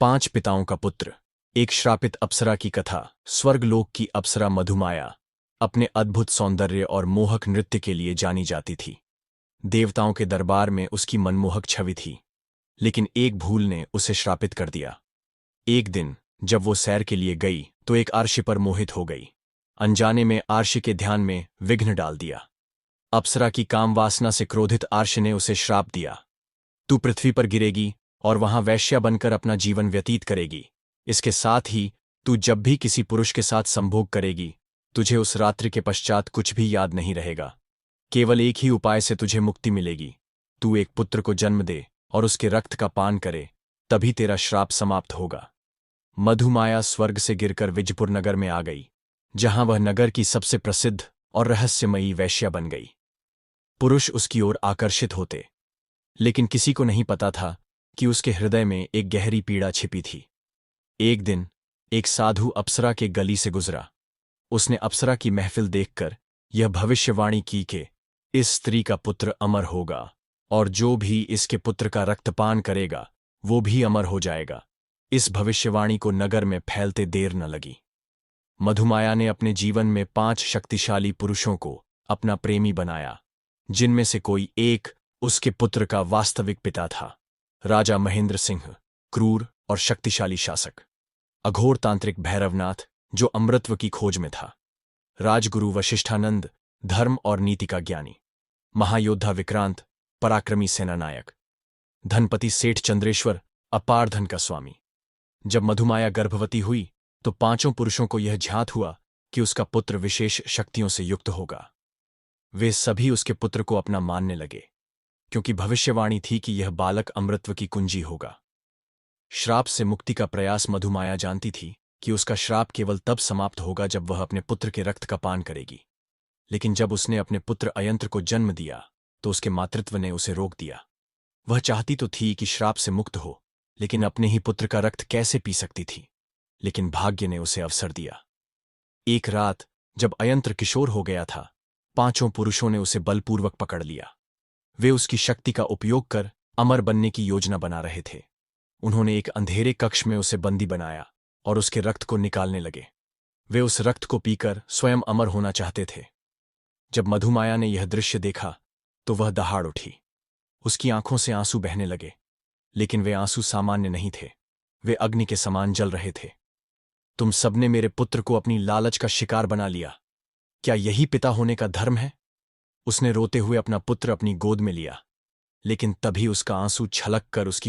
5 पिताओं का पुत्र। एक श्रापित अप्सरा की कथा। स्वर्गलोक की अप्सरा मधुमाया अपने अद्भुत सौंदर्य और मोहक नृत्य के लिए जानी जाती थी। देवताओं के दरबार में उसकी मनमोहक छवि थी, लेकिन एक भूल ने उसे श्रापित कर दिया। एक दिन जब वो सैर के लिए गई तो एक आर्षि पर मोहित हो गई। अनजाने में आर्षि के ध्यान में विघ्न डाल दिया। अप्सरा की काम वासना से क्रोधित आर्षि ने उसे श्राप दिया, तू पृथ्वी पर गिरेगी और वहां वैश्या बनकर अपना जीवन व्यतीत करेगी। इसके साथ ही तू जब भी किसी पुरुष के साथ संभोग करेगी, तुझे उस रात्रि के पश्चात कुछ भी याद नहीं रहेगा। केवल एक ही उपाय से तुझे मुक्ति मिलेगी, तू एक पुत्र को जन्म दे और उसके रक्त का पान करे, तभी तेरा श्राप समाप्त होगा। मधुमाया स्वर्ग से गिरकर विजयपुर नगर में आ गई, जहां वह नगर की सबसे प्रसिद्ध और रहस्यमयी वैश्या बन गई। पुरुष उसकी ओर आकर्षित होते, लेकिन किसी को नहीं पता था कि उसके हृदय में एक गहरी पीड़ा छिपी थी। एक दिन एक साधु अप्सरा के गली से गुजरा। उसने अप्सरा की महफिल देखकर यह भविष्यवाणी की कि इस स्त्री का पुत्र अमर होगा और जो भी इसके पुत्र का रक्तपान करेगा वो भी अमर हो जाएगा। इस भविष्यवाणी को नगर में फैलते देर न लगी। मधुमाया ने अपने जीवन में 5 शक्तिशाली पुरुषों को अपना प्रेमी बनाया, जिनमें से कोई एक उसके पुत्र का वास्तविक पिता था। राजा महेंद्र सिंह, क्रूर और शक्तिशाली शासक। अघोर तांत्रिक भैरवनाथ, जो अमृतत्व की खोज में था। राजगुरु वशिष्ठानंद, धर्म और नीति का ज्ञानी। महायोद्धा विक्रांत, पराक्रमी सेनानायक। धनपति सेठ चंद्रेश्वर, अपार धन का स्वामी। जब मधुमाया गर्भवती हुई तो 5 पुरुषों को यह ज्ञात हुआ कि उसका पुत्र विशेष शक्तियों से युक्त होगा। वे सभी उसके पुत्र को अपना मानने लगे, क्योंकि भविष्यवाणी थी कि यह बालक अमृतत्व की कुंजी होगा। श्राप से मुक्ति का प्रयास मधुमाया जानती थी कि उसका श्राप केवल तब समाप्त होगा जब वह अपने पुत्र के रक्त का पान करेगी। लेकिन जब उसने अपने पुत्र अयंत्र को जन्म दिया तो उसके मातृत्व ने उसे रोक दिया। वह चाहती तो थी कि श्राप से मुक्त हो, लेकिन अपने ही पुत्र का रक्त कैसे पी सकती थी। लेकिन भाग्य ने उसे अवसर दिया। एक रात जब अयंत्र किशोर हो गया था, 5 पुरुषों ने उसे बलपूर्वक पकड़ लिया। वे उसकी शक्ति का उपयोग कर अमर बनने की योजना बना रहे थे। उन्होंने एक अंधेरे कक्ष में उसे बंदी बनाया और उसके रक्त को निकालने लगे। वे उस रक्त को पीकर स्वयं अमर होना चाहते थे। जब मधुमाया ने यह दृश्य देखा तो वह दहाड़ उठी। उसकी आंखों से आंसू बहने लगे, लेकिन वे आंसू सामान्य नहीं थे, वे अग्नि के समान जल रहे थे। तुम सबने मेरे पुत्र को अपनी लालच का शिकार बना लिया, क्या यही पिता होने का धर्म है? उसने रोते हुए अपना पुत्र अपनी गोद में लिया, लेकिन तभी उसका आंसू छलक कर उसकी